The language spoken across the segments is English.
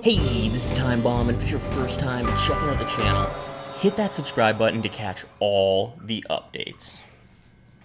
Hey, this is Time Bomb, and if it's your first time checking out the channel, hit that subscribe button to catch all the updates.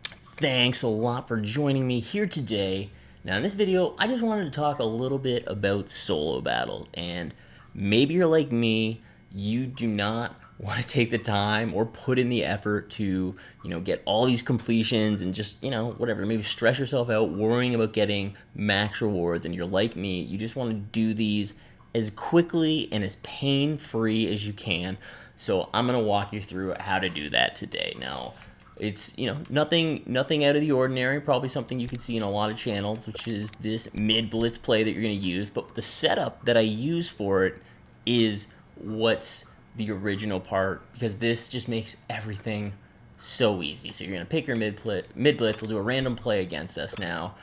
Thanks a lot for joining me here today. Now in this video, I just wanted to talk a little bit about solo battles, and maybe you're like me, you do not want to take the time or put in the effort to, get all these completions and just, whatever, maybe stress yourself out worrying about getting max rewards, and you're like me, you just want to do these as quickly and as pain-free as you can. So I'm going to walk you through how to do that today. Now, it's, nothing out of the ordinary, probably something you can see in a lot of channels, which is this mid-blitz play that you're going to use. But the setup that I use for it is what's the original part, because this just makes everything so easy. So you're going to pick your mid-blitz, we'll do a random play against us now.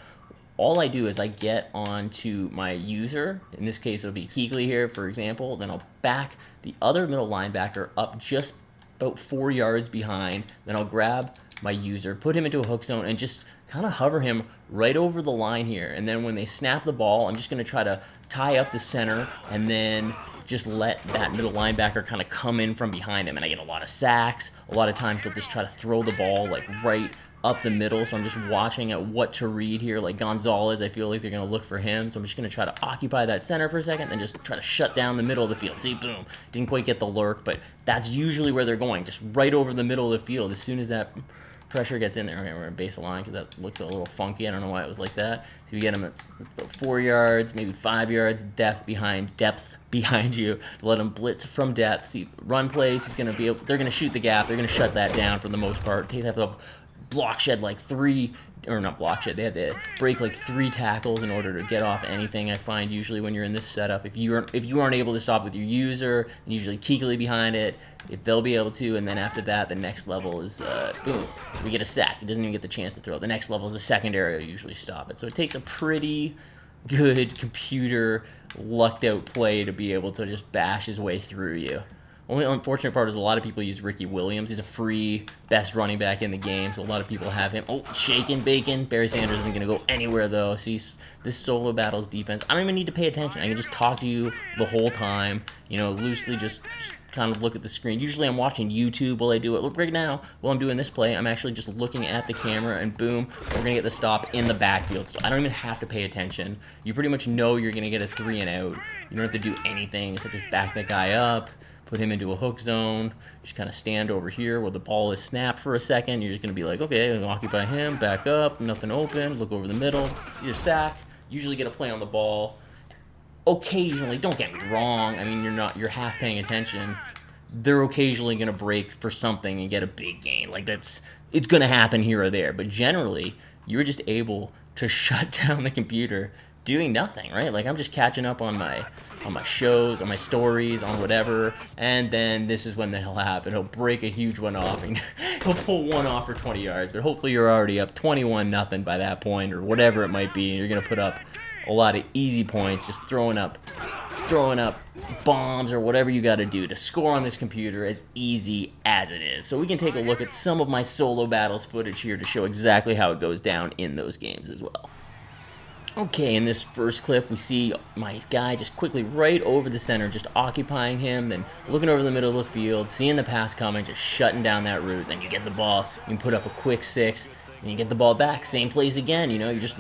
All I do is I get onto my user, in this case it'll be Kuechly here, for example, then I'll back the other middle linebacker up just about 4 yards behind, then I'll grab my user, put him into a hook zone, and just kind of hover him right over the line here. And then when they snap the ball, I'm just going to try to tie up the center and then just let that middle linebacker kind of come in from behind him. And I get a lot of sacks. A lot of times they'll just try to throw the ball like right up the middle, so I'm just watching at what to read here. Like Gonzalez, I feel like they're going to look for him, so I'm just going to try to occupy that center for a second, then just try to shut down the middle of the field. See, boom, didn't quite get the lurk, but that's usually where they're going, just right over the middle of the field. As soon as that pressure gets in there, okay, we're in base line because that looked a little funky. I don't know why it was like that. So you get him at about 4 yards, maybe 5 yards depth behind you to let him blitz from depth. See, run plays, he's going to be able, they're going to shoot the gap. They're going to shut that down for the most part. They have to block shed like they have to break like 3 tackles in order to get off anything. I find usually when you're in this setup, if you aren't able to stop with your user, then usually Kuechly behind it, if they'll be able to, and then after that, the next level is boom, we get a sack. He doesn't even get the chance to throw. The next level is a secondary. I'll usually stop it. So it takes a pretty good computer lucked out play to be able to just bash his way through you. Only unfortunate part is a lot of people use Ricky Williams. He's a free best running back in the game, so a lot of people have him. Oh, shaking bacon. Barry Sanders isn't going to go anywhere, though. See, this solo battles defense, I don't even need to pay attention. I can just talk to you the whole time, loosely just kind of look at the screen. Usually I'm watching YouTube while I do it. Look, right now, while I'm doing this play, I'm actually just looking at the camera, and boom, we're going to get the stop in the backfield. So I don't even have to pay attention. You pretty much know you're going to get a 3 and out. You don't have to do anything except just back that guy up, put him into a hook zone, just kind of stand over here where the ball is snapped for a second. You're just going to be like, okay, I'm going to occupy him, back up, nothing open, look over the middle, you sack, usually get a play on the ball. Occasionally, don't get me wrong, I mean, you're half paying attention. They're occasionally going to break for something and get a big gain. Like it's going to happen here or there, but generally, you're just able to shut down the computer doing nothing, right? Like I'm just catching up on my shows, on my stories, on whatever, and then this is when that'll happen. He'll break a huge one off, and he'll pull one off for 20 yards, but hopefully you're already up 21-0 by that point, or whatever it might be, and you're going to put up a lot of easy points, just throwing up bombs or whatever you got to do to score on this computer, as easy as it is. So we can take a look at some of my solo battles footage here to show exactly how it goes down in those games as well. Okay, in this first clip, we see my guy just quickly right over the center, just occupying him, then looking over the middle of the field, seeing the pass coming, just shutting down that route. Then you get the ball, you can put up a quick 6, and you get the ball back. Same plays again, you're just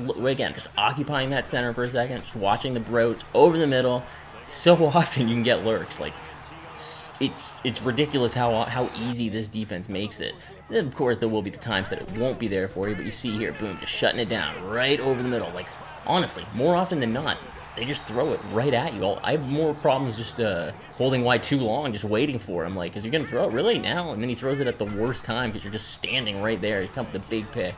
occupying that center for a second, just watching the routes over the middle. So often you can get lurks. Like, it's ridiculous how easy this defense makes it. And of course, there will be the times that it won't be there for you, but you see here, boom, just shutting it down right over the middle. Like, honestly, more often than not, they just throw it right at you. I have more problems just holding wide too long, just waiting for him. Like, because you're going to throw it really now, and then he throws it at the worst time because you're just standing right there. You come with the big pick.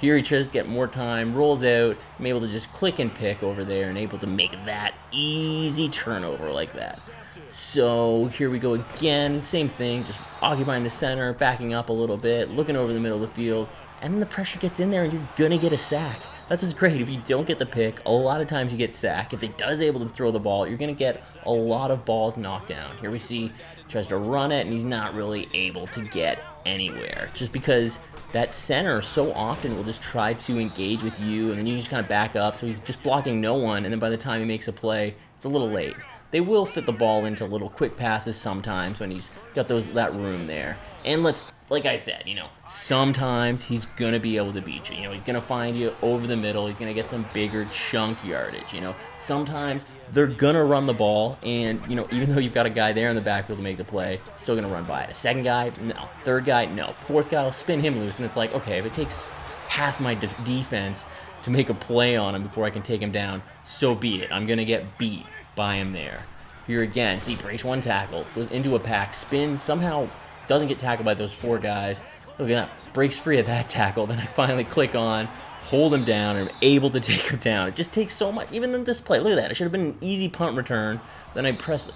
Here he tries to get more time, rolls out, I'm able to just click and pick over there and able to make that easy turnover like that. So here we go again, same thing, just occupying the center, backing up a little bit, looking over the middle of the field, and then the pressure gets in there and you're going to get a sack. That's what's great. If you don't get the pick, a lot of times you get sacked. If he does able to throw the ball, you're going to get a lot of balls knocked down. Here we see he tries to run it, and he's not really able to get anywhere. Just because that center so often will just try to engage with you, and then you just kind of back up. So he's just blocking no one, and then by the time he makes a play, It's a little late. They will fit the ball into little quick passes sometimes when he's got that room there. And like I said, sometimes he's going to be able to beat you. He's going to find you over the middle. He's going to get some bigger chunk yardage. Sometimes they're going to run the ball, and, even though you've got a guy there in the backfield to make the play, still going to run by it. A second guy, no. Third guy, no. Fourth guy will spin him loose, and it's like, okay, if it takes half my defense to make a play on him before I can take him down, so be it. I'm going to get beat by him there. Here again, see, breaks one tackle, goes into a pack, spins, somehow doesn't get tackled by those 4 guys. Look at that, breaks free of that tackle. Then I finally click on, hold him down, and I'm able to take him down. It just takes so much, even in this play. Look at that, it should have been an easy punt return. Then I press,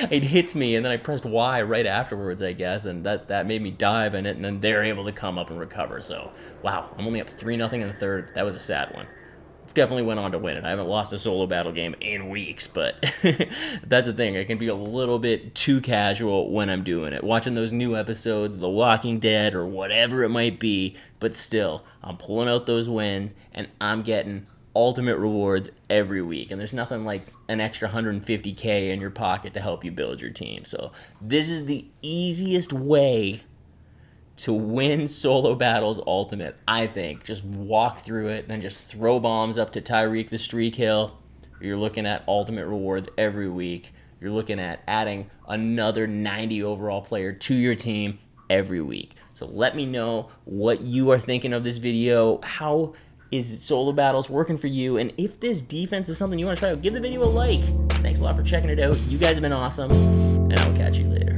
it hits me, and then I pressed Y right afterwards, I guess, and that made me dive in it, and then they're able to come up and recover. So, wow, I'm only up 3-0 in the third. That was a sad one. Definitely went on to win it. I haven't lost a solo battle game in weeks, but that's the thing. I can be a little bit too casual when I'm doing it. Watching those new episodes of The Walking Dead or whatever it might be, but still, I'm pulling out those wins, and I'm getting ultimate rewards every week. And there's nothing like an extra $150K in your pocket to help you build your team. So this is the easiest way to win solo battles ultimate, I think. Just walk through it, then just throw bombs up to Tyreek the Streak Hill. You're looking at ultimate rewards every week. You're looking at adding another 90 overall player to your team every week. So let me know what you are thinking of this video. How is solo battles working for you? And if this defense is something you want to try out, give the video a like. Thanks a lot for checking it out. You guys have been awesome, and I'll catch you later.